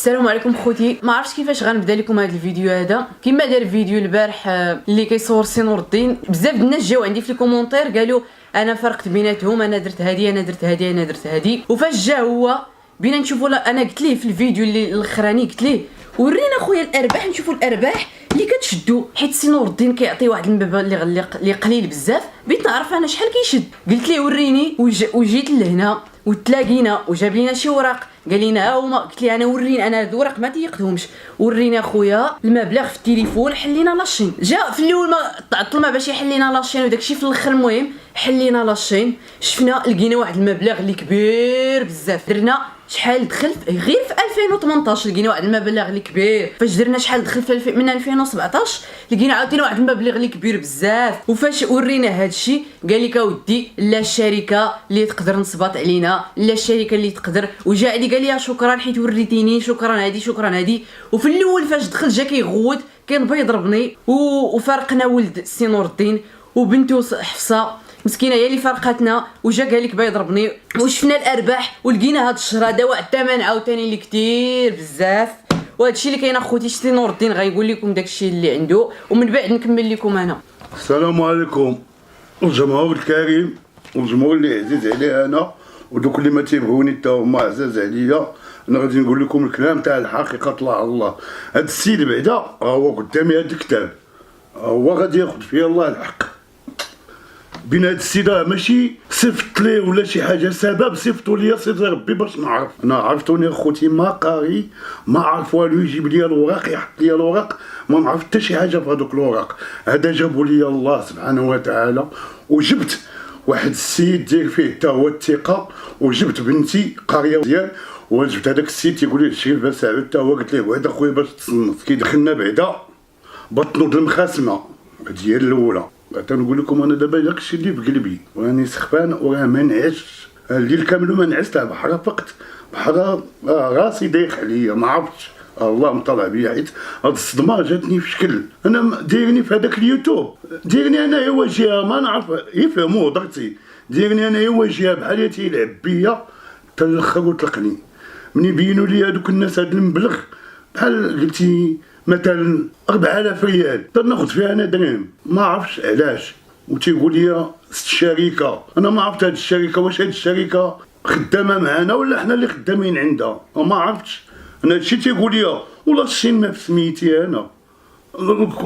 السلام عليكم خوتي. ما عرفتش كيفاش غنبدا لكم هذا الفيديو هذا. كما دار الفيديو البارح اللي كيصور سي نور الدين، بزاف الناس جاو عندي في الكومونتير قالوا انا فرقت بيناتهم، انا درت هادي انا درت هادي انا درت هادي. وفاش جا هو بينا نشوفوا، انا قلت ليه في الفيديو اللي الاخراني قلت ليه ورينا خويا الارباح، نشوفوا الارباح اللي كتشدو، حيت سي نور الدين كيعطي واحد المبلغ اللي قليل بزاف. بغيت نعرف انا شحال كيشد. قلت ليه وريني، وجيت لهنا وتلاقينا وجاب لينا شي وراق قال لنا ها هما. قلت لي انا وريني، انا هاد الوراق ما تيقدهمش، ورينا خويا المبلغ في التليفون. حلينا لاشين، جا في الاول ما تعطل ما باش يحل لينا لاشين وداكشي، في الاخر المهم حلينا لاشين. شفنا لقينا واحد المبلغ اللي كبير بزاف. درنا شحال دخل غير في 2018 لقينا واحد المبلغ اللي كبير. فاش درنا شحال دخل في من 2017 لقينا عاوتاني واحد المبلغ اللي كبير بزاف. وفاش ورينا هادشي قال لك اودي لا الشركه اللي تقدر نصبط علينا، لا الشركه اللي تقدر. وجا علي قال لي شكرا حيت وريتيني، شكرا هادي شكرا هادي. وفي الاول فاش دخل جا كيغوت كان بغى يضربني. وفارقنا ولد سي نور الدين وبنته حفصه مسكينه هي اللي فرقتنا. وجا قال لك بغى يضربني. وشفنا الارباح ولقينا هاد الشهر هذا واحد الثمن عاوتاني اللي كثير بزاف. وهذا الشيء اللي كاين اخوتي. سي نور الدين غايقول لكم داكشي اللي عنده ومن بعد نكمل لكم انا. السلام عليكم الجمهور الكريم والجمهور اللي عزيز عليه انا ودوك اللي ما تيبغوني حتى هما عزاز عليا. انا غادي نقول لكم الكلام تاع الحقيقه طلع الله. هاد السيد بعدا هو قدامي هاد الكتاب، هو غادي ياخذ فيا الله الحق. بين هاد السيده ماشي صيفط ليه ولا شي حاجه، سبب صيفطوا ليا سيدي ربي باش نعرف. انا عرفتوني اخوتي ما قاري، ما عرف والو، يجيب ليا الوراق يحط ليا الوراق، ما نعرف حتى شي حاجه في هذوك الوراق. هذا جابوا لي الله سبحانه وتعالى. وجبت واحد السيد داير فيه حتى هو الثقه، وجبت بنتي قاريه مزيان، وجبت هذاك السيد تيقول لي شريف باش ساعد حتى هو. قلت ليه بعدا خويا باش تصنف. كي دخلنا بعدا بطنوا المخاسمه. هذه هي الاولى. تنقول لكم انا دابا داكشي اللي في قلبي، وراني سخفان وراه ما نعسش الليل كامل وما نعست. بحال فقت بحال راسي دايخ عليا، ما عرفتش الله مطلع بيا، حيت هاد الصدمه جاتني في شكل. انا دايرني في هذاك اليوتيوب، دايرني انايا واجهه ما نعرف يفهموا هضرتي، دايرني انايا واجهه بحال تيلعب بيا حتى الاخر وطلقني. مني بينوا لي هذوك الناس هاد المبلغ بحال قلتي مثلا 4000 ريال تناخذ فيها انا درهم، ما عرفتش علاش. وتيقول لي الشركه، انا ما عرفت هاد الشركه واش هاد الشركه خدامه معانا ولا حنا اللي خدامين عندها، ما عرفتش. انا هادشي تيقول لي ولا الشين ما في سميتي انا،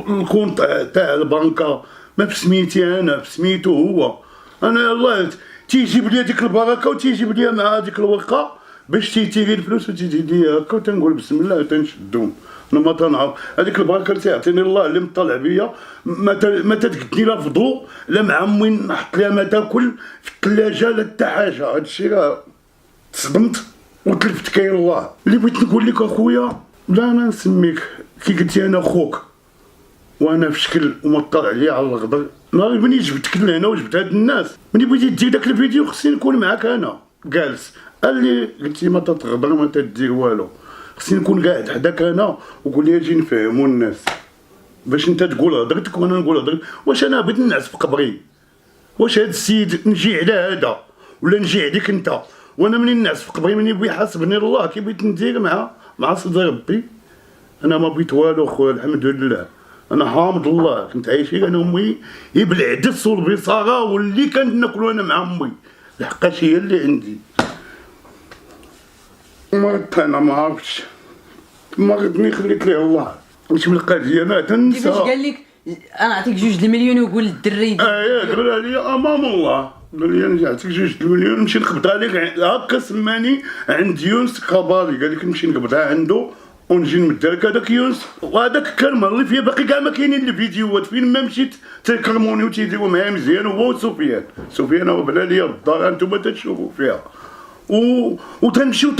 الكونط تاع البنكه ما في سميتي انا، في سميتو هو. انا الله تيجيب لي ديك البركه وتيجيب لي مع ديك الورقه باش تيتيري الفلوس وتيجي لي هكا، وتنقول بسم الله وتنشدهم. انا ما تنعرف هذيك البركه اللي تيعطيني الله اللي مطلع بيا، ما تتقدني لا فضو لا مع امي نحط ليها ما تاكل في الثلاجه لا حتى حاجه. هادشي راه تصدمت وتلفت كاين الله. اللي بغيت نقول لك اخويا، لا انا نسميك كي قلتي انا خوك وانا في شكل ومطلع عليا على الغدر. نهار ملي جبتك لهنا وجبت هاد الناس، ملي بغيتي دير داك الفيديو خصني نكون معاك انا جالس. اللي قلتي ما تتغدر ما تدير والو، خصني نكون قاعد حداك انا وقول لي اجي نفهموا الناس باش انت تقول هضرتك وانا نقول هضرتي. واش انا بغيت نعس في قبري؟ واش هاد السيد نجي على هذا ولا نجي عليك انت؟ وانا منين نعس في قبري منين بغي يحاسبني الله كي بغيت ندير مع سيدي ربي؟ انا ما بغيت والو خويا الحمد لله. انا حامد الله كنت عايش انا امي بالعدس والبصاره واللي كنت ناكلو انا مع امي، لحقاش هي اللي عندي. مرضت انا ما عرفتش، مرضني خليت ليه الله. واش من القضيه ما تنسى. كيفاش قال لك انا نعطيك 2 المليون ويقول للدري قال لي امام الله، قال لي انا نعطيك 2 المليون نمشي نقبضها لك. هكا سماني عند يونس قبالي، قال لك نمشي نقبضها عنده ونجي نمد لك هذاك يونس. وهذاك الكلمه اللي فيها باقي كاع ما كاينين الفيديوهات، فين ما مشيت تيكلموني وتيديروا معايا مزيان. هو سفيان هو بلا ليا الدار انتم تتشوفوا فيها. وتنمشيو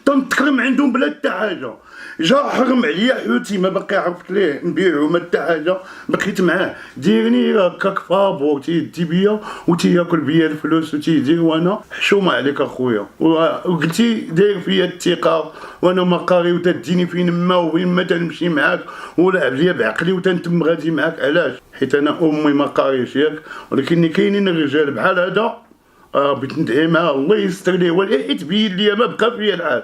تنتكرم عندهم بلا حتى حاجه. جا حرم عليا حوتي ما باقي عرفت ليه نبيعو ما حتى حاجه، بقيت معاه ديرني هكاك فابور تيدي بيا وتياكل بيا الفلوس وتيدير. وانا حشومه عليك اخويا، وقلتي داير فيا الثقه وانا ما قاري وتديني فين ما وين ما تنمشي معاك ولعب ليا بعقلي وتنتم غادي معاك. علاش؟ حيت انا امي ما قاريش ياك، ولكن كاينين الرجال بحال هذا بغيت ندعي معاه الله يستر ليه، حيت بين ليا ما بقى فيا الحال.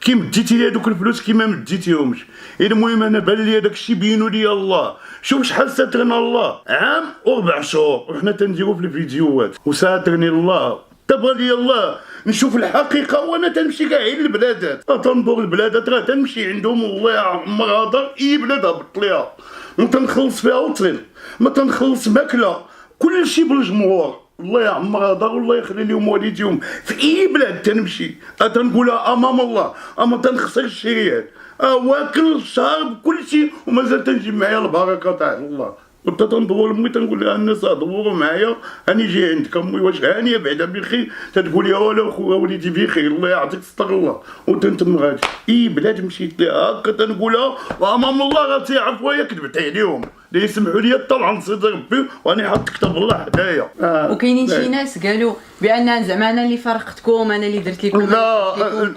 كي مديتي لي هذوك الفلوس كي ما مديتيهمش. المهم انا بان لي هذاك الشيء بينو لي الله. شوف شحال ساترنا الله، عام و4 شهور وحنا تنديرو في الفيديوهات وساترني الله. تبغى لي الله نشوف الحقيقه وانا تنمشي كاع للبلادات، تنظر البلادات راه تنمشي عندهم والله عمر هضر اي بلاد هبط ليها وتنخلص فيها وتصل، ما تنخلص ماكله كل شيء بالجمهور. الله يعمر هضر والله يخلي لهم والديهم في اي بلاد تنمشي تنقولها امام الله، اما تنخسر الشريات واكل شارب كل شيء ومازال تنجيب معايا البركه تاع الله. كنت تندور لامي تنقول لها الناس دوروا معايا راني جاي عندك امي واش هانيه بعدا بخير، تتقول لي ولا خويا وليدي بخير الله يعطيك ستر الله وتنتم غادي. اي بلاد مشيت لها هكا تنقولها وامام الله راه تيعرف ويا كذبت عليهم اللي يسمحوا لي طلع نصيد ربي واني حاط كتاب الله حدايا. وكاينين شي ناس قالوا بان زعما انا اللي فرقتكم انا اللي درت لكم.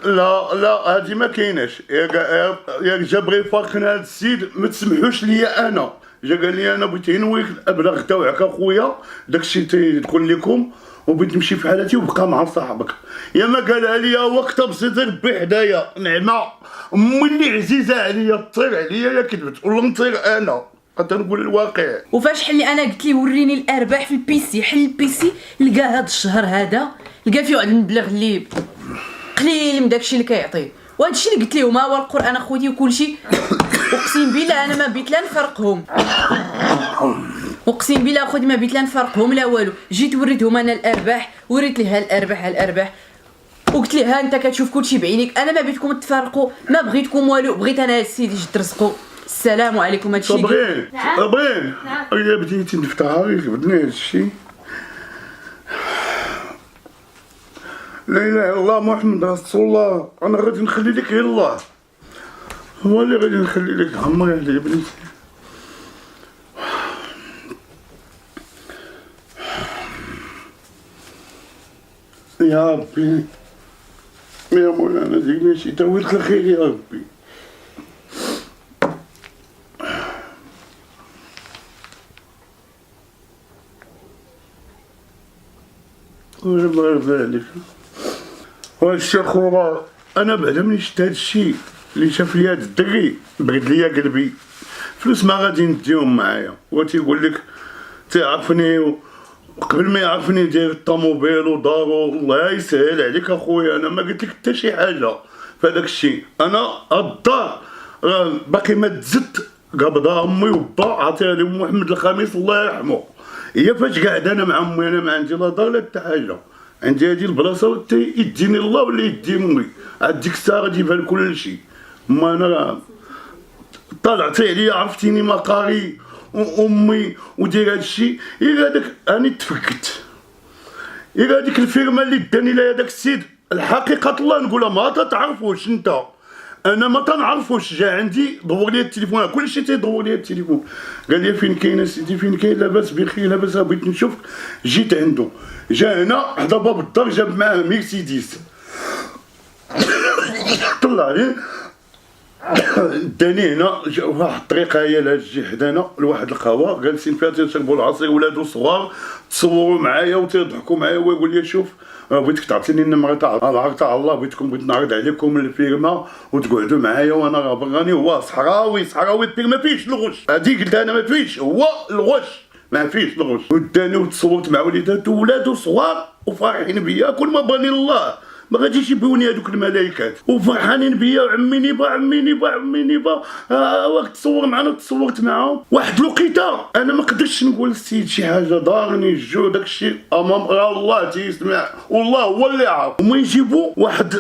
لا هذه ما كايناش. يا جا بغى يفارقنا هذا السيد ما تسمحوش ليا انا. جا قال لي انا بغيت نويك الابلاغ تاعك اخويا داكشي تقول لكم وبغيت نمشي في حالتي وبقى مع صاحبك. يا ما قالها لي هو كتب سيدي ربي حدايا نعمه امي اللي عزيزه عليا تطير عليا يا كذبت ولا نطير انا تنقول الواقع. وفاش حل انا قلت لي وريني الارباح في البيسي، حل البيسي لقى هذا الشهر هذا لقى فيه واحد المبلغ اللي قليل من داكشي اللي كيعطيه. وهذا الشيء اللي قلت لهم ها هو القران اخوتي وكل شيء. اقسم بالله انا ما بيت لا نفرقهم، اقسم بالله اخوتي ما بيت لا نفرقهم لا والو. جيت وريتهم انا الارباح، وريت لها الارباح وقلت ليه ها انت كتشوف كل شيء بعينيك، انا ما بغيتكم تفرقوا ما بغيتكم والو، بغيت انا السيد يجي ترزقوا. السلام عليكم. هادشي صابرين يا بديتي نفتحها كبدني هادشي. لا اله الا الله محمد رسول الله. انا غادي نخلي لك غير الله، هو اللي غادي نخلي لك عمري عليه بنيتي. يا ربي يا مولانا ديرني شي تويلك الخير يا ربي. الله يرضى عليك. والشيخ وراه انا بعدا ملي شفت هاد الشيء اللي شاف لي هاد الدري برد ليا قلبي. فلوس ما غادي نديهم معايا، هو تيقول لك تعرفني وقبل ما يعرفني داير الطوموبيل ودارو. الله يسهل عليك اخويا انا ما قلت لك حتى شي حاجه فهداك الشيء. انا الدار راه باقي ما تزدت قبضها امي وبا عطيها لي محمد الخميس الله يرحمه. هي فاش قاعد انا مع امي انا ما عندي لا دار لا حتى حاجه، عندي هادي البلاصه يديني الله ولا يدي امي. عاد ديك الساعه غادي يبان كل شيء. ما انا راه طلعتي عليا عرفتيني مقاري وامي ودير هادشي. غير هذاك راني تفكت، غير هذيك الفيرما اللي داني لها هذاك السيد الحقيقه الله نقولها ما تتعرفوش انت، انا ما تنعرفوش. جا عندي دور لي التليفون كل شيء تيدور لي التليفون قال لي فين كاين سيدي فين كاين لاباس بخير لاباس بغيت نشوف. جيت عنده جا هنا حدا باب الدار جاب معاه مرسيدس طلع لي داني هنا واحد الطريقه هي لهاد الجي حدانا لواحد القهوه جالسين فيها تيشربوا العصير ولادو صغار تصوروا معايا وتيضحكوا معايا ويقول لي شوف بغيتك تعطيني النمره تاع الله بغيت نعرض عليكم الفيرما وتقعدوا معايا وانا راني هو صحراوي الفيرما ما فيهش الغش. هادي قلت انا ما فيهش هو الغش ما فيهش الغش. وداني وتصورت مع وليداتو ولادو صغار وفرحين بيا كل ما باني الله ما غاديش يبيوني هذوك الملائكات وفرحانين بيا وعمي نيبا وقت تصور معنا تصورت معاهم. واحد الوقيته انا ما قدرتش نقول للسيد شي حاجه دارني الجو داكشي امام الله تيسمع والله هو اللي عارف. هما يجيبوا واحد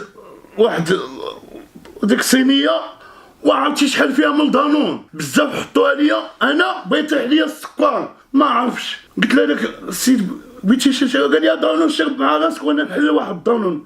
ديك الصينيه وعرفتي شحال فيها من الدانون بزاف حطوها ليا. انا بغيت عليا السكر ما عرفش قلت له داك السيد بغيتي شي قال لي دانون شرب مع راسك وانا نحل واحد الدانون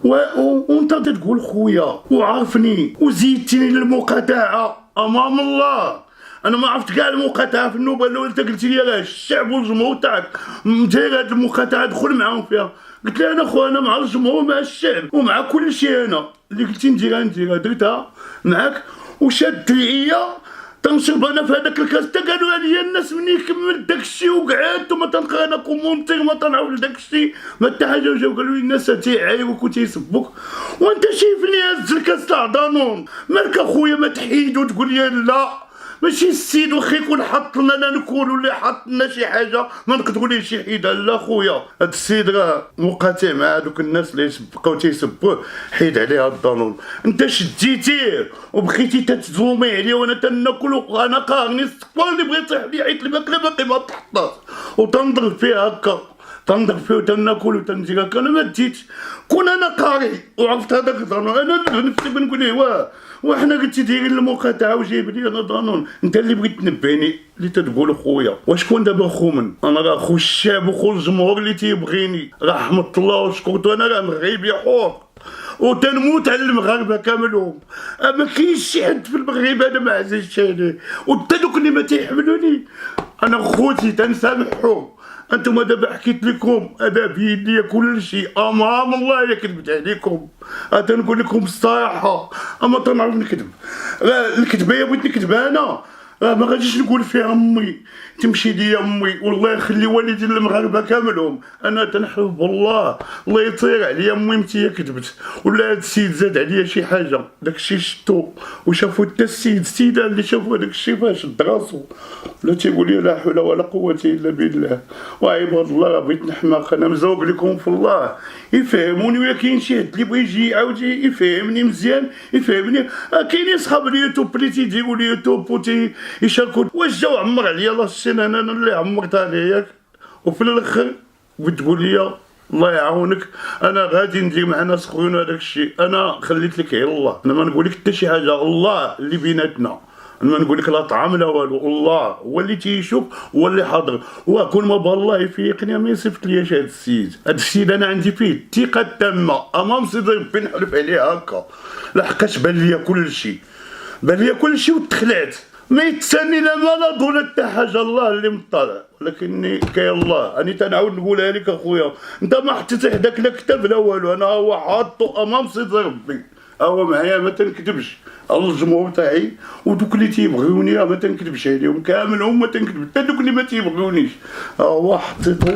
وانت تقول خويا وعارفني وزيدتيني للمقاطعه امام الله. انا ما عرفت كاع المقاطعه في النوبه الاولى انت قلت لي راه الشعب والجمهور تاعك داير هاد المقاطعه دخل معاهم فيها. قلت له انا خويا انا مع الجمهور ومع الشعب ومع كل شيء انا اللي قلتي نديرها درتها معاك. وشاد عليا تنشرب انا في هذاك الكاس تا قالوا عليا الناس مني كملت داكشي وقعدت وما تنقرا انا كومونتير ما تنعرف داكشي ما حتى حاجه. وجاو قالوا لي الناس تيعايبوك وتيسبوك وانت شايفني هز الكاس تاع دانون. مالك اخويا ما تحيد وتقول لي لا ماشي السيد واخا يكون حط لنا لا نكون ولا حط لنا شي حاجه ما نقدروا ليه شي حيده. لا خويا هاد السيد راه مقاتل مع هذوك الناس اللي بقاو تيسبوه حيد عليه هاد الدانون. انت شديتيه وبقيتي تتزومي عليه وانا تناكل وانا قارني السكوار اللي بغيت يطيح لي عيط الماكله باقي ما تحطاش وتنضرب فيه هكا تنضرب فيه وتناكل وتنجي هكا. انا ما ديتش كون انا قاري وعرفت هذاك الدانون انا نفسي بنقول ليه وحنا قلتي دايرين المقاطعه وجايب لي انا دانون. انت اللي بغيت تنبهني اللي تتقول خويا وشكون دابا خو من انا راه خو الشعب وخو الجمهور اللي تيبغيني رحمة الله وشكرتو. انا راه مغربي حور وتنموت على المغاربه كاملهم. ما كاينش شي حد في المغرب انا ما عزيزش عليه وحتى دوك اللي ما تيحملوني انا خوتي تنسامحهم. انتم دابا حكيت لكم هذا بيدي كل شيء امام الله الا كذبت عليكم. تنقول لكم الصراحه اما تنعرف نكذب. الكذبه يا بغيت نكذب انا ما غاديش نقول فيها امي تمشي ليا امي والله يخلي والدي المغاربه كاملهم. انا تنحب بالله الله يطير عليا امي متي كذبت ولا هاد السيد زاد عليا شي حاجه. داكشي شفتو وشافو حتى السيده اللي شافوا هذاك الشيء فاش شد راسو ولا تيقول لي لا حول ولا قوه الا بالله. وعباد الله راه بغيت نحماق انا مزوق لكم في الله يفهموني. ولا كاين شي حد اللي بغى يجي يعاود يفهمني مزيان يفهمني. كاينين صحاب اليوتيوب اللي تيديروا اليوتيوب يشاركوا. واش جاو عمر عليا الله السنه انا اللي عمرت عليك وفي الاخر بتقول لي الله يعاونك انا غادي ندير مع ناس خويا هذاك الشيء. انا خليت لك غير الله. انا ما نقول لك حتى شي حاجه الله اللي بيناتنا. انا ما نقول لك لا طعام لا والو. الله هو اللي تيشوف هو اللي حاضر. وكل ما بالله يفيقني ما يصيفط ليش هذا السيد. هذا السيد انا عندي فيه الثقه التامه امام سيدي ربي نحلف عليه هكا لحقاش بان ليا كل شيء وتخلعت. ما يتسني لا مرض ولا حتى حاجه الله اللي مطلع. ولكني كاين الله اني تنعاود نقولها لك اخويا انت ما حطيت حداك لا كتاب لا والو. انا هو حاطو امام سيدي ربي هو معايا ما تنكذبش على الجمهور تاعي ودوك اللي تيبغيوني ما تنكذبش عليهم كاملهم ما تنكذب حتى دوك اللي ما تيبغيونيش هو حطيتو.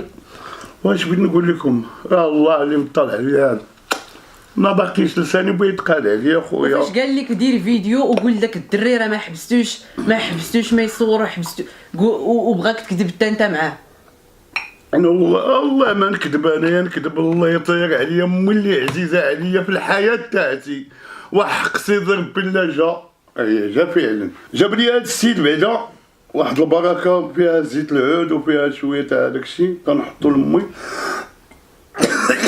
واش بغيت نقول لكم الله اللي مطلع عليا ما باقيش لساني بغا يتقال عليا خويا. فاش قال لك دير فيديو وقول لك الدري راه ما حبستوش ما يصور حبستو وبغاك تكذب حتى انت معاه. انا والله ما نكذب. انا نكذب الله يطير عليا امي اللي عزيزه عليا في الحياه تاعتي وحق سيدي ربي لا جا فعلا. جاب لي هذا السيد بعدا واحد البركه فيها زيت العود وفيها شويه تاع داك الشيء كنحطو لامي.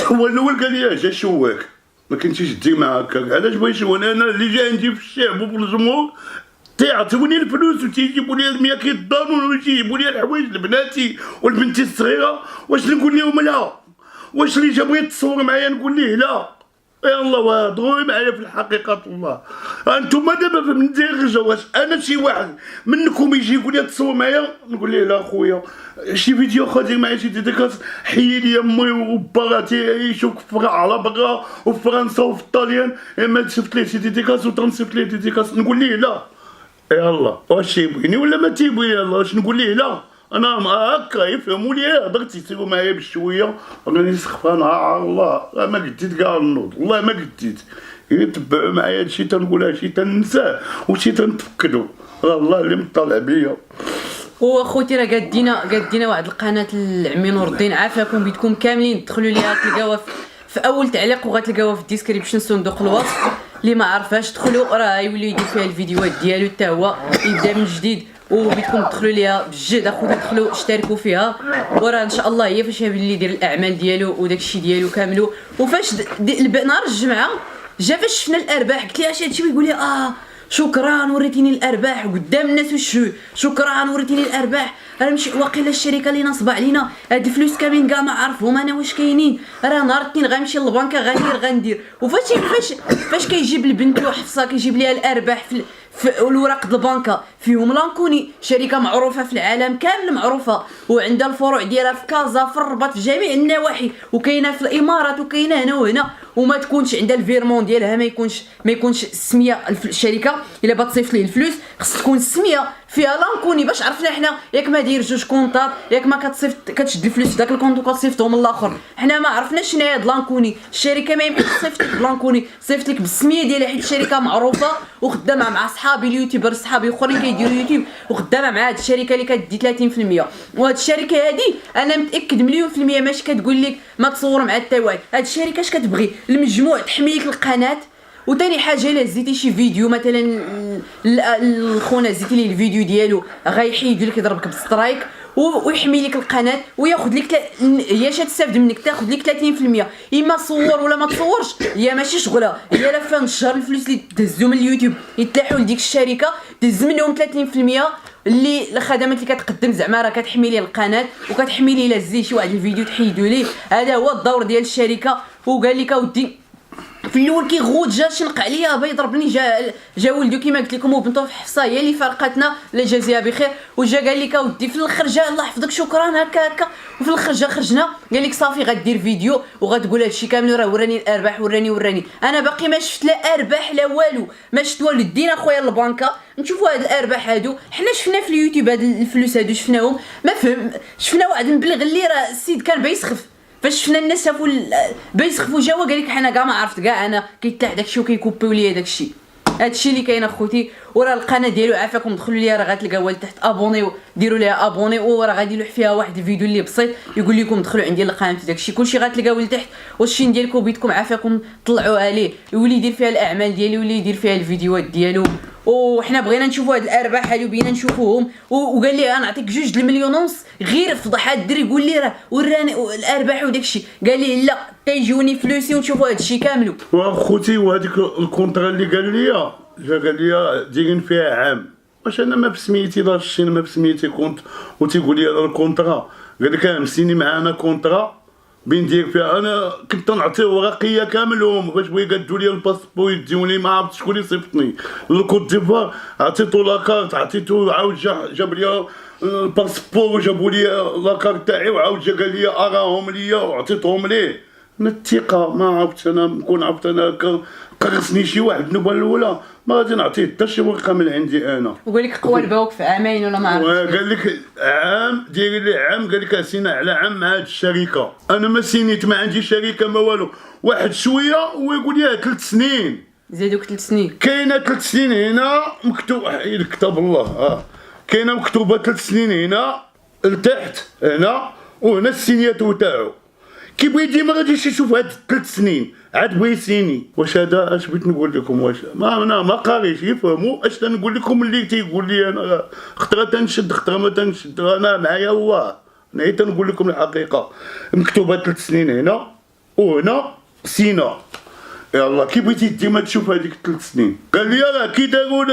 هو الاول قال لي جا شواك ما كنتيش دير معاه هكاك. علاش بغا يشوفني انا اللي جا عندي في الشعب وفي الجمهور تيعطيوني الفلوس وتيجيبوا لي 100 كيلو دانون ويجيبوا لي الحوايج لبناتي والبنتي الصغيره. واش نقول لهم لا؟ واش اللي جا بغا يتصور معايا نقول ليه لا؟ يا الله وهضروا معايا في الحقيقه الله. انتم دابا من دير واش انا شي واحد منكم يجي يقول لي تصور معايا نقول ليه لا خويا شي فيديو خدير معايا شي ديديكاس حيي لي امي وبا تيعيشوا على برا وفي فرنسا وفي الطاليان ما شفت ليه شي ديديكاس وتنصيفط ليه ديديكاس نقول ليه لا؟ يا الله واش تيبغيني ولا ما تيبغيني الله واش نقول ليه لا؟ انا هكا يفهموا لي هضرت يسيروا معايا بشويه راني سخفان على الله ما قديت كاع النوض والله ما قديت. يتبعوا معايا هادشي تنقولها شي تنساه وشي تنتفكدو الله اللي مطلع بيا. واخوتي راه قادينا واحد القناه العمي نور الدين عافاكم بيدكم كاملين دخلوا ليها تلقاوها في اول تعليق وغتلقاوها في الديسكريبشن صندوق الوصف. اللي ما عرفاش دخلوا راه يولي يدير فيها الفيديوهات ديالو حتى هو يبدا من جديد وبيدكم تدخلوا ليها بجد اخوتي دخلوا اشتركوا فيها. وراه ان شاء الله هي فاش اللي يدير الاعمال ديالو وداك الشيء ديالو كاملو. وفاش نهار الجمعه جا فاش شفنا الارباح قلت ليه اش هادشي ويقول لي شكرا وريتيني الارباح قدام الناس شكرا وريتيني الارباح راه ماشي واقيلا الشركه اللي نصب علينا هاد الفلوس كاملين كاع ما عارفهم انا واش كاينين. راه نهار الاثنين غنمشي للبنكه غندير وفاش كيجيب لبنتو حفصه كيجيب ليها الارباح الوراق د البنكه فيهم لانكوني، شركه معروفه في العالم كامل معروفه وعندها الفروع ديالها في كازا في الرباط في جميع النواحي وكاينه في الامارات وكاينه هنا وهنا، وما تكونش عندها الفيرمون ديالها ما يكونش السميه الشركه الا بغات تصيفط ليه الفلوس خص تكون السميه فيها لانكوني باش عرفنا حنا ياك ما داير جوج كونطات ياك ما كتصيفط كتشد الفلوس في داك الكونط وكتصيفطهم للاخر، حنا ما عرفناش شنو هي هاد لانكوني. الشركه ما يمكنش تصيفط لك بلانكوني، صيفط لك بالسميه ديالها حيت الشركه معروفه وخدامه مع صحابي اليوتيوبر صحابي اخرين كيديروا يوتيوب وخدامه مع هاد الشركه اللي كتدي 30%. وهاد الشركه هادي انا متاكد مليون في المية ماشي كتقول لك ما تصور مع حتى واحد، هاد الشركه اش كتبغي المجموع تحمي لك القناه. وثاني حاجه الا هزيتي شي فيديو مثلا الخونا هزيتي ليه الفيديو ديالو غيحيد لك يضربك بالسترايك ويحمي لك القناه وياخذ لك هي اش تستافد منك تاخذ لك 30%، اما صور ولا ما تصورش هي ماشي شغله، هي لافه الشهر الفلوس اللي تهزو من اليوتيوب يتلاحوا لديك الشركه تهز منهم 30% اللي الخدمات اللي كتقدم زعما راه كتحمي ليه القناه وكتحمي ليه الا زي شي واحد الفيديو تحيدوا ليه. هذا هو الدور ديال الشركه. وقال لك اودي في الاول كيغوت جا شنق عليا با يضربني، جا ولدو كيما قلت لكم وبنته في حفصه هي اللي فرقتنا لا جازيها بخير، وجا قال لك اودي في الاخر جا الله يحفظك شكرا هكا وفي الاخر جا خرجنا قال لك صافي غدير فيديو وغتقول هادشي كامل راه وراني الارباح وراني انا باقي ما شفت لا ارباح لا والو، ما شفت والو. دينا خويا البنكه نشوفوا هاد الارباح هادو، حنا شفنا في اليوتيوب هاد الفلوس هادو شفناهم ما فهم، شفنا واحد مبلغ اللي راه السيد كان بيسخف فاش شفنا الناس شافوا بيسخفوا جاوا قال لك حنا كاع ما عرفت كاع انا كيتلاح داكشي وكيكوبيو ليا داكشي. هادشي اللي كاين اخوتي. وراه القناه ديالو عافاكم دخلوا ليها راه غتلقاوها لتحت ابونيو ديروا ليها ابوني وراه غادي يلوح فيها واحد الفيديو اللي بسيط يقول لكم دخلوا عندي القناه داكشي كلشي غتلقاوه لتحت. والشين ديالكم بيدكم عافاكم طلعوا عليه يولي يدير فيها الاعمال ديالو يولي يدير فيها الفيديوهات ديالو. وحنا بغينا نشوفوا هاد الارباح هادو بينا نشوفوهم. وقال لي غنعطيك 2 مليون ونص غير فضح هاد الدري يقول لي راه وراني الارباح وداكشي. قال لي لا تيجوني فلوسي ونشوفوا هادشي كامل. واخوتي وهذيك الكونطرا اللي قال لي دايرين فيها عام، واش انا ما بسميتي لا الشين ما بسميتي كونت وتيقول لي الكونطرا قال لك مسيني معانا كونطرا بين دير فيها. انا كنت نعطيه ورقيه كاملهم باش بغا يقادوا لي الباسبور يديوني ما عرفت شكون اللي صيفطني للكوت ديفوار، عطيتو لاكارت عطيتو عاود جاب لي الباسبور وجابوا لي لاكارت تاعي وعاود جا قال لي اراهم ليا وعطيتهم ليه. من الثقه ما عرفت انا نكون عرفت انا قرصني شي واحد النوبه الاولى ما غادي نعطيه حتى شي ورقه من عندي انا. وقال لك قوى باوك في عامين ولا ما عرفتش. قال لك عام ديري لي عام قال لك سينا على عام مع هاد الشركه. انا ما سينيت ما عندي شركه ما والو واحد شويه ويقول لي 3 سنين زيدوك 3 سنين. كاينه 3 سنين هنا مكتوب كتاب الله كاينه مكتوبه 3 سنين هنا لتحت هنا وهنا السينياتو تاعو. كي بغي ديما غاديش يشوف هاد 3 سنين عاد بغي يسيني. واش هذا اش بغيت نقول لكم واش انا ما قاريش يفهموا اش تنقول لكم اللي تيقول لي انا خطره تنشد خطره ما تنشد انا معايا الله انا تنقول لكم الحقيقه. مكتوبه 3 سنين هنا وهنا سينا يلا كي بغيتي ديما تشوف هذيك 3 سنين. قال لي راه كي داروا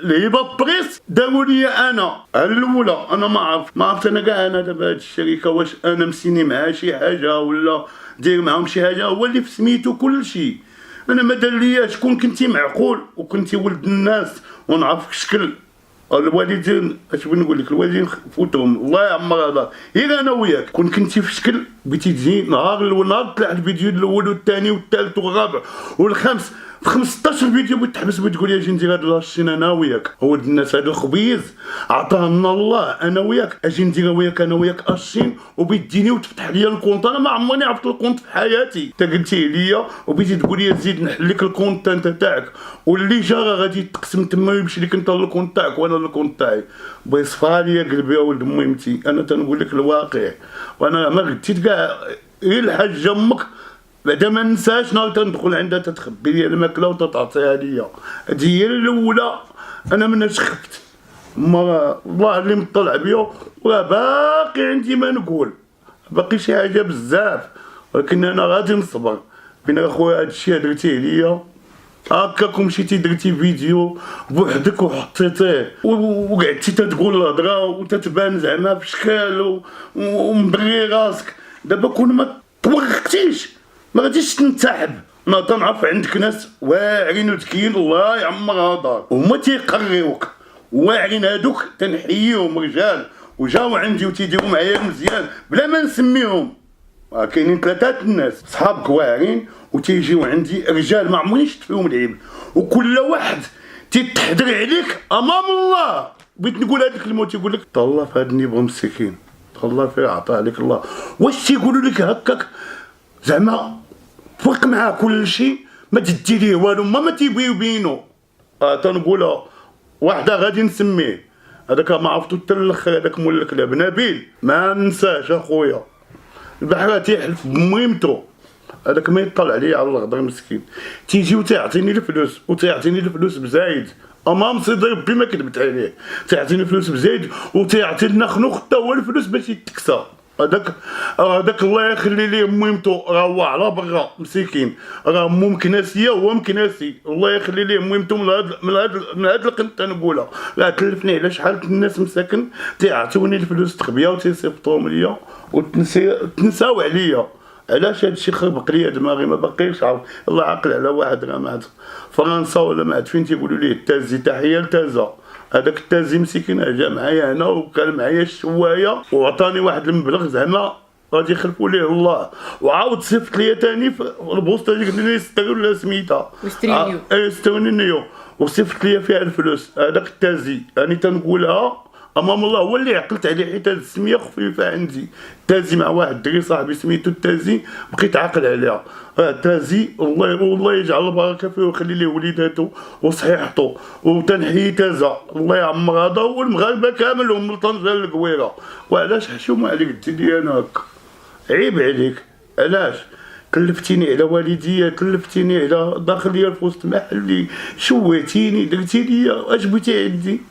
الهبه بريس داروا لي انا الاولى انا ما عرفت انا كاع انا دابا هاد الشركه واش انا مسيني معها شي حاجه ولا داير معاهم شي حاجه هو اللي في سميتو كلشي. انا ما دار لياش كون كنتي معقول وكنتي ولد الناس ونعرفك شكل الوالدين اش بغيت نقول لك الوالدين فوتهم الله يعمر هذا غير انا وياك كون كنتي في شكل بغيتي تجي نهار طلع الفيديو الاول والثاني والثالث والرابع والخامس في 15 فيديو بتحبس بتقول يا جي ندير هاد لاشين انا وياك. هو الناس هذا الخبيز عطانا الله انا وياك اجي ندير وياك انا وياك اشين وبيديني وتفتح لي الكونت. انا ما عمرني عرفت الكونت في حياتي انت قلتيه ليا وبيتي تقول لي زيد نحل لك الكونت انت تاعك واللي جا غادي تقسم تما ويمشي لك انت الكونت تاعك وانا الكونت تاعي. بغي يصفى لي قلبي يا ولد ميمتي انا تنقول لك الواقع. وانا ما غديت كاع غير الحاجه امك بعدا ما ننساش نهار تندخل عندها تتخبي لي الماكله وتعطيها ليا. هادي هي الاولى انا مناش خفت ما الله اللي مطلع بيا وراه باقي عندي ما نقول باقي شي حاجه بزاف ولكن انا غادي نصبر. بين اخويا هادشي درتيه ليا هكاك مشيتي درتي فيديو بوحدك وحطيتيه وقعدتي تتقول الهضره وتتبان زعما بشكال ومبري راسك. دابا كون ما توقفتيش ما غاديش تنسحب انا تنعرف عندك ناس واعرين وذكيين الله يعمرها دار وهما تيقريوك واعرين هادوك تنحييهم رجال وجاو عندي وتيديروا معايا مزيان بلا ما نسميهم. كاينين ثلاثه الناس صحابك واعرين وتيجيو عندي رجال ما عمرني شفت فيهم العيب وكل واحد تيتحضر عليك امام الله. بغيت نقول هذيك الكلمه تيقول لك تهلا في هذا النيبغ مسكين تهلا فيه عطاه عليك الله. واش تيقولوا لك هكاك زعما فرق معاه كل شيء ما تدي ليه والو ما تيبغيو يبينوا. تنقولها واحده غادي نسميه هذاك ما عرفتو حتى الاخر هذاك مول الكلاب نبيل ما ننساش اخويا البحر تيحلف بميمتو هذاك ما يطلع عليا على الغدر مسكين تيجي وتعطيني الفلوس وتعطيني الفلوس بزايد امام سيدي ربي ما كذبت عليه تعطيني الفلوس بزايد وتعطي لنا خنوخ حتى هو الفلوس باش يتكسى. هذاك الله يخلي ليه ميمتو راه هو على برا مسكين راه مو مكناسيه هو مكناسي الله يخلي ليه ميمتو من هاد القنت تنقولها راه تلفني على شحال الناس مساكن تيعطوني الفلوس تخبيها وتيصيفطوهم ليا وتنساو عليا. علاش هادشي خربق ليا دماغي ما باقيش عارف. الله عاقل على واحد راه مات فرنسا ولا مات فين تيقولوا ليه التازي تحيه لتازا هذاك التازي مسكين جا معايا هنا وكان معايا الشوايه وعطاني واحد المبلغ زعما غادي يخلفوا ليه الله وعاود صيفط ليا ثاني في البوسطه ديك اللي ستريو ولا سميتها سترينيو وصيفط ليا فيها الفلوس هذاك التازي راني تنقولها امام الله هو اللي عقلت عليه حيت هاد السميه خفيفه عندي. تازي مع واحد الدري صاحبي سميتو التازي بقيت عاقل عليها تازي والله يجعل البركه فيه ويخلي ليه وليداتو وصحيحته وتنحيي تازا الله يعمر هذا والمغاربه كامل من طنجه للقويره. وعلاش حشومه عليك ديري انا هكا عيب عليك علاش كلفتيني على والديا كلفتيني على داخليه في وسط محلي شويتيني درتي ليا اش بغيتي عندي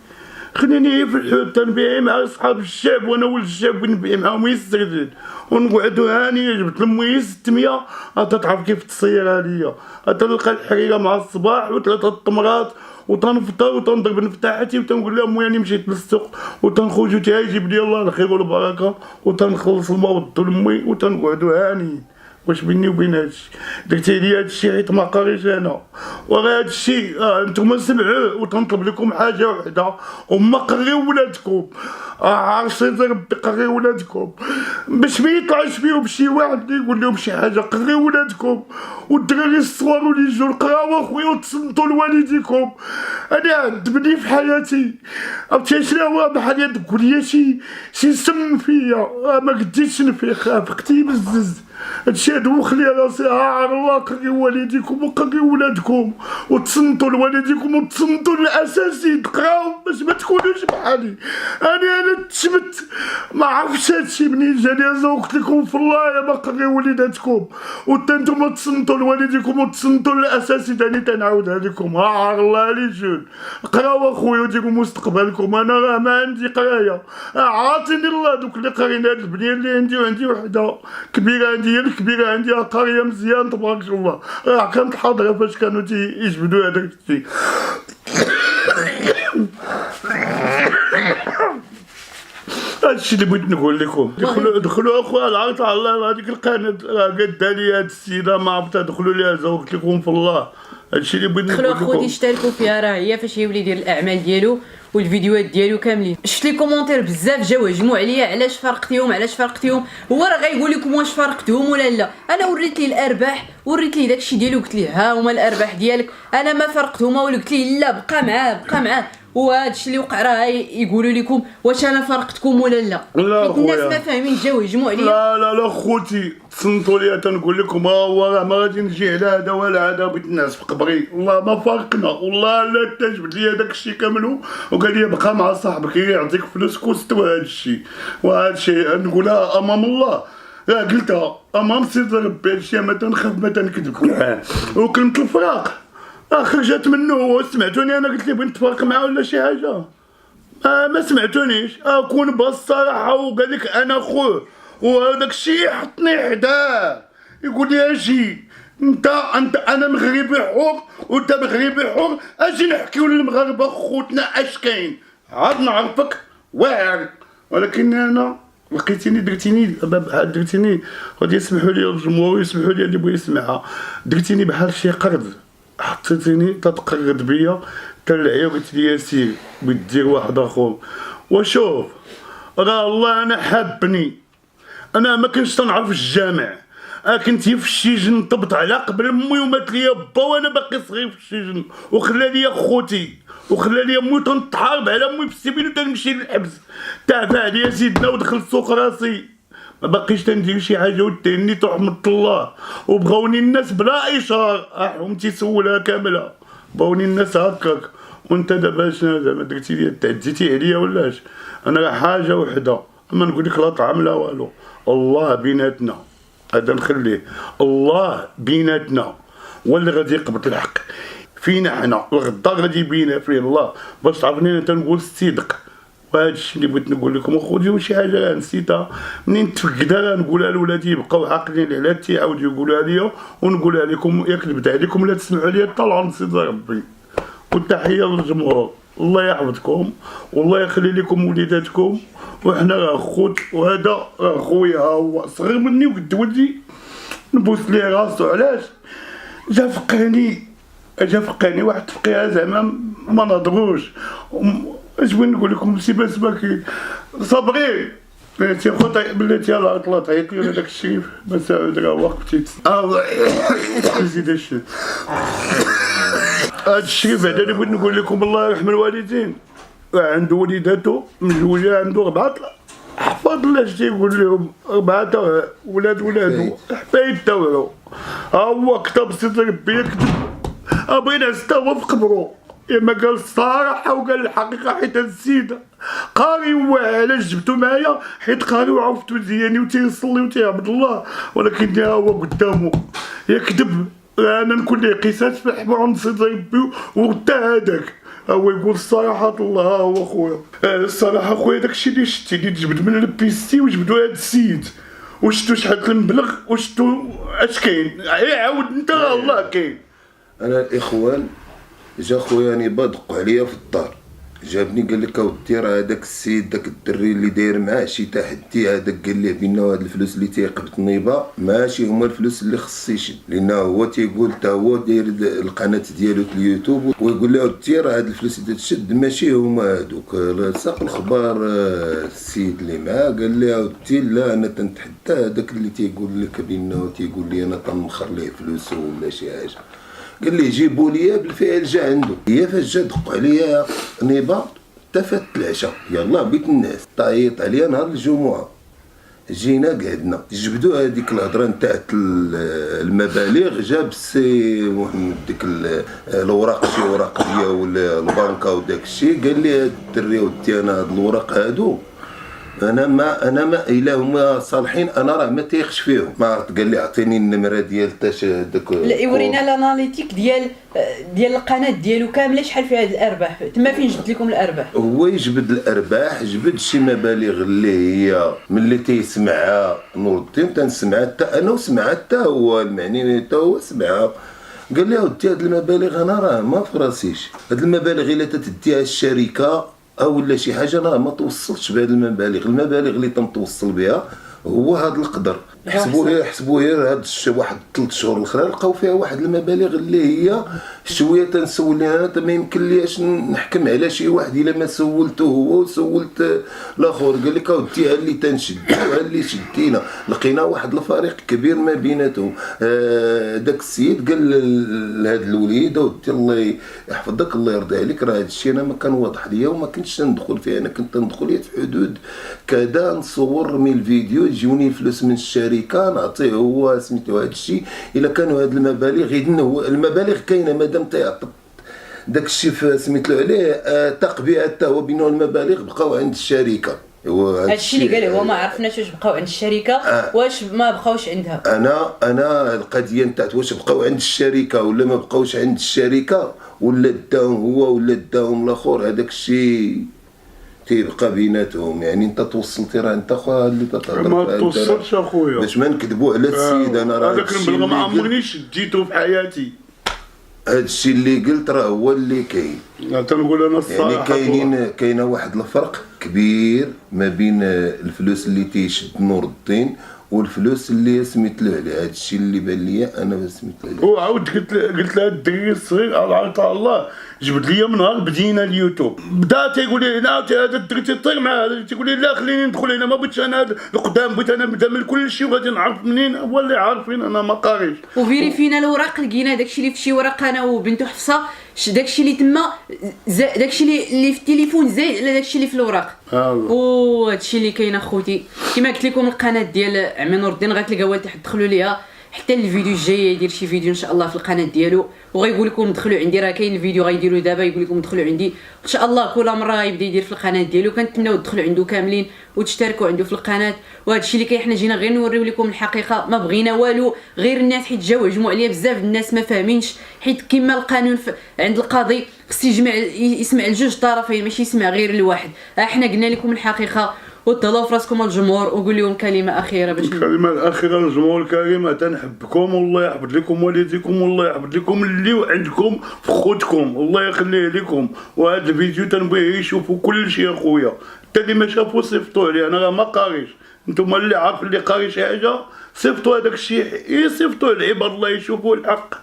خليني في الحوت تنبيعي مع صحاب الشعب وانا ولد الشعب ونبيع معاهم يستغل ونقعدو هانيه جبت لمي 600 تعرف كيف تصيرها ليا تلقى الحريره مع الصباح وثلاثه التمرات وتنفطر وتنضرب نفتاحتي وتنقول لهم وياني مشيت للسوق وتنخرجو تيجيب لي الله الخير والبركه وتنخلص الماء والضو لمي وتنقعدو هانيين. واش بيني وبين هادشي درتي لي هادشي حيت ما قاريش انا وراه هادشي نتوما سمعوه وتنطلب لكم حاجه وحده وما قريو ولادكم عارفين ربي قريو ولادكم باش ما يطلعش فيهم شي واحد يقول لهم شي حاجه قريو ولادكم والدراري الصغار اللي يجوا القراوه خويا وتصنتوا لوالديكم. انا عذبني في حياتي عرفتي شنو هو بحال تقول لي شي سم فيا ما قديتش نفيق فقتي بزز هادشي هادو خلي راسي عار الله قريو والديكم وقريو ولادكم وتصنتوا لوالديكم وتصنتوا للاساسي تقراو باش ما تكونوش بحالي. انا تشمت ما عرفتش هادشي منين جاني وقلت لكم في الله يا ما قريو وليداتكم وتا نتوما تصنتوا لوالديكم وتصنتوا للاساسي ثاني تنعاودها لكم عار الله لي جون قراو اخويا وديروا مستقبلكم. انا راه ما عندي قرايه عاطيني الله دوك اللي قارين هاد البنيه اللي عندي وعندي وحده كبيره عندي هي الكبيره عندي قاريه مزيان تبارك الله راه كانت حاضره فاش كانوا تيجبدوا هذاك الشيء. هادشي اللي بغيت نقول لكم دخلوا اخويا العرض على الله هذيك القناه راه قادة لي هاد السيده ما عرفتها دخلوا ليها زوجت لكم في الله. هادشي اللي بغيت نقول لكم دخلوا اخوتي اشتركوا فيها راه هي فاش يولي يدير الاعمال ديالو والفيديوهات ديالو كاملين. شفت لي كومونتير بزاف جاو هجموا عليا علاش فرقتيهم هو راه غايقول لكم واش فرقتهم ولا لا. انا وريت ليه الارباح وريت ليه داكشي ديالو قلت ليه ها هما الارباح ديالك انا ما فرقتهما ولا قلت ليه لا بقى معاه وهذا الشيء اللي وقع راه يقولوا لكم واش انا فرقتكم ولا لا. الناس ما فاهمين جاو يهجموا عليا. لا خوتي تصنتوا لي تنقول لكم هو راه ما غادي نجي على هذا ولا هذا بغيت الناس في قبري والله ما فارقنا والله لا تجبد لي هذاك الشيء كامل وقال لي بقى مع صاحبك يعطيك فلوسك واستوى هذا الشيء وهذا الشيء نقولها امام الله قلتها امام سيدي ربي هذا الشيء ما تنخاف ما تنكذب وكلمه الفراق خرجت منه. سمعتوني انا قلت لي بغيت نتفارق معاه ولا شي حاجه ما سمعتونيش اكون بالصراحه وقال لك انا خوه وهذاك الشيء حطني حداه يقول لي اجي انت انا مغربي حر وانت مغربي حر اجي نحكيو للمغاربه خوتنا اش كاين عاد نعرفك واعر ولكن انا لقيتيني درتيني غادي يسمحوا لي الجمهور يسمحوا لي اللي بغى يسمعها، درتيني بحال شي قرد، حطيتيني تتقرد بيا تلعيا وقلت لي سير بدير واحد اخر. وشوف راه الله انا حابني، انا ما كنتش تنعرف الجامع، كنت في السجن طبت على قبل امي ومات ليا با وانا باقي صغير في السجن، وخلى ليا خوتي وخلى ليا امي تنتحارب على امي في السبيل وتنمشي للحبس، تعفى عليا سيدنا ودخل سوق راسي، ما باقيش تندير شي حاجه وتهنيت رحمة الله، وبغاوني الناس بلا اشهار، حومتي سولها كامله، بغاوني الناس هكاك، وانت دابا شنو زعما درتي لي تعديتي عليا ولاش؟ انا راه حاجه وحده، اما نقول لك لا طعام لا والو، الله بيناتنا هذا نخليه، الله بيناتنا هو اللي غادي يقبض الحق فينا حنا، الغدا غادي يبينها فيه الله، باش تعرفني انا تنقول الصدق. وهذا الشيء اللي بغيت نقول لكم، وخذوا شي حاجه نسيتها منين تفقدها نقولها لولادي يبقاو عاقلين على تيعاودوا يقولوها ليا ونقولها لكم، يا كذبت عليكم لا تسمعوا لي طلعوا نسيت ربي. والتحيه للجمهور، الله يحفظكم والله يخلي لكم وليداتكم، وحنا راه خوت، وهذا راه خويا هو صغير مني وقد ولدي، نبوس ليه راسو. علاش؟ جا فقاني واحد التفقيعه زعما ما نهضروش. اش بغيت نقول لكم؟ سي بس باكي صابرين بلاتي خوتي بلاتي يلاه طلعت عيط لي هذاك الشريف بس راه وقفتي زيد الشيء هاد الشريف هذا اللي بغيت نقول لكم الله يرحم الوالدين، عنده وليداتو مزوجه، عنده 4 حفاظ الله اش تيقول لهم 4 ولادو حفايد تاوعو، ها هو كتب سيدي ربي يكتب بغينا 6 هو في قبرو، ما قال الصراحه وقال الحقيقه، حيت هاد السيد قاري علاش جبتو معايا، حيت قاري وعرفتو مزياني وتيصلي وتيعبد الله، ولكن ها هو قدامه يكذب، انا نكون ليه قصاص في الحبر عند سيدي ربي، وتا هذاك هو يقول الصراحة الله. ها هو خويا الصراحة خويا داكشي اللي شتي اللي تجبد من البيستي وجبدو هاد السيد، وشتو شحال المبلغ وشتو اش كاين، عاود انت الله كاين. انا الاخوان جا خويا نيبا دقوا عليا في الدار، جابني قال لك اودي راه هذاك السيد داك الدري اللي داير معاه شي تحدي، هذاك قال ليه بان هاد الفلوس اللي تيقبض نيبا ماشي هما الفلوس اللي خص يشد، لانه هو تيقول حتى هو داير القناه ديالو في اليوتيوب، ويقول له اودي راه هاد الفلوس اللي تشد ماشي هما هادوك. ساق الخبار السيد اللي معاه قال لي اودي لا انا تنتحدى هذاك اللي تيقول لك بانه تيقول لي انا تنمخر ليه فلوسه ولا شي حاجه، قال لي جيبوا لي بالفعل جا عنده. هي فاش جا دقوا عليا نيبا تفات العشاء، يلا بيت الناس تعيط عليا نهار الجمعه، جينا قعدنا جبدوا هذيك الهضره نتاع المبالغ، جاب السي محمد ديك الاوراق شي اوراق ديال البنكه وداك الشيء، قال لي هاد الدري ودي انا هاد الاوراق هادو انا ما الا هما صالحين انا راه ما تيخش فيهم، ما عرفت. قال لي اعطيني النمره ديال تاش داك، لا يورينا الاناليتيك ديال القناه ديالو كامله شحال فيها هاد الارباح، تما فين جبت لكم الارباح؟ هو يجبد الارباح، جبد شي مبالغ اللي هي من اللي تيسمعها نور الدين، تنسمعها حتى انا وسمعها حتى هو المعني حتى هو سمعها. قال لي اودي هاد المبالغ انا راه ما في راسيش، هاد المبالغ الا تديها الشركه او ولا شي حاجه انا ما توصلتش بهاد المبالغ اللي تنتوصل بها هو هاد القدر. حسبوا غير هاد واحد 3 شهور الاخرى لقاو فيها واحد المبالغ اللي هي شويه تنسول انا ما يمكن ليش نحكم على شي واحد الا ما سولته هو وسولت الاخر. قال لك اودي ها اللي تنشدو ها اللي شدينا، لقينا واحد الفريق كبير ما بيناتهم. داك السيد قال لهاد الوليد اودي الله يحفظك الله يرضي عليك، راه هاد الشيء انا ما كان واضح ليا وما كنتش ندخل فيه، انا كنت ندخل في حدود كذا نصور من الفيديو يجوني الفلوس من الشركه نعطيه هو سميتو هذا الشيء. الا كانوا هاد المبالغ اذن هو المبالغ كاينه مادام تيعطي داك الشيء سميتلو عليه تقبيع حتى هو بينه المبالغ بقاو عند الشركه. هادشي اللي قال هو ما عرفناش واش بقاو عند الشركه واش ما بقاوش عندها. انا القضيه نتاعت واش بقاو عند الشركه ولا ما بقاوش عند الشركه ولا داهم هو ولا داهم الاخر، هذاك الشيء تيبقى بيناتهم. يعني انت توصلتي راه انت خويا اللي تتهضر ما توصلش اخويا باش ما نكذبوا على السيد. انا راه هذاك المبلغ ما عمرنيش ديتو في حياتي، هذا الشيء اللي قلت راه هو اللي كاين. تنقول انا يعني الصراحه كاينه واحد الفرق كبير ما بين الفلوس اللي تيشد نور الدين والفلوس اللي سميت له عليه. هذا الشيء اللي بان ليا انا سميت له عليه. وعاود قلت لها الدري الصغير الله الله جبد لي من نهار بدينا اليوتيوب بدا تيقول لي لا هذا الدري تيطير مع هذا تيقول لي لا خليني ندخل هنا ما بغيتش انا هذا القدام بغيت انا نبدا من كل شيء وغادي نعرف منين هو اللي عارفين انا ما قاريش. وفيريفينا الاوراق لقينا داكشي اللي في شي ورق انا وبنته حفصه داكشي اللي تما داكشي اللي في التليفون زايد على داكشي اللي في الاوراق. وهادشي اللي كاين اخوتي كما قلت لكم القناه ديال عمي نور الدين غتلقاوها لتحت دخلوا ليها حتى الفيديو الجاي يدير شي فيديو ان شاء الله في القناه ديالو وغيقول لكم دخلوا عندي راه كاين الفيديو غيديروا دابا يقول لكم دخلوا عندي ان شاء الله كل مره غيبدا يدير في القناه ديالو كنتمناو تدخلوا عنده كاملين وتشتركوا عنده في القناه. وهذا الشيء اللي كاين حنا جينا غير نوريو لكم الحقيقه ما بغينا والو غير الناس حيت جاو هجموا عليا بزاف الناس ما فاهمينش حيت كما القانون عند القاضي خص يسمع لجوج طرفين ماشي يسمع غير لواحد. حنا قلنا لكم الحقيقه وتهلاو في راسكم الجمهور وقول لهم كلمه اخيره باش الكلمه الاخيره للجمهور الكريم تنحبكم والله يحفظ لكم والديكم والله يحفظ لكم اللي عندكم في خوتكم الله يخليه لكم. وهذا الفيديو تنبغيه يشوفوا كل شيء اخويا حتى اللي ما شافوا صيفطوا لي انا راه ما قاريش انتم اللي عارف اللي قاري شي حاجه صيفطوا هذاك الشيء يصيفطوا العباد الله يشوفوا الحق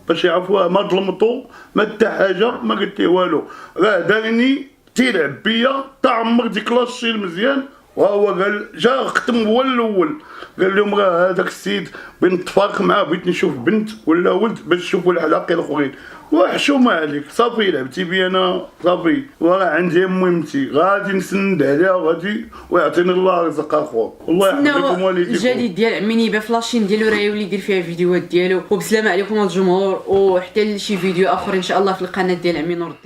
باش يعرفوها ما ظلمتو ما حتى حاجه ما قلت ليه والو راه دارني تيلعب بيا تعمر ديك لاشي المزيان وهو قال جا ختم هو الاول قال لهم راه هذاك السيد بغيت نتفارق معاه بغيت نشوف بنت ولا ولد باش نشوفوا الحلاقين الاخرين وحشومه عليك صافي لعبتي بي انا صافي وراه عندي مهمتي غادي نسند عليها وغادي ويعطيني الله رزق اخو والله يحفظ لكم والديكم. الجديد ديال عمي نيبه فلاشين ديالو راه يولي يدير فيها فيديوهات ديالو وبسلامه عليكم الجمهور وحتى لشي فيديو اخر ان شاء الله في القناه ديال عمي نور الدين.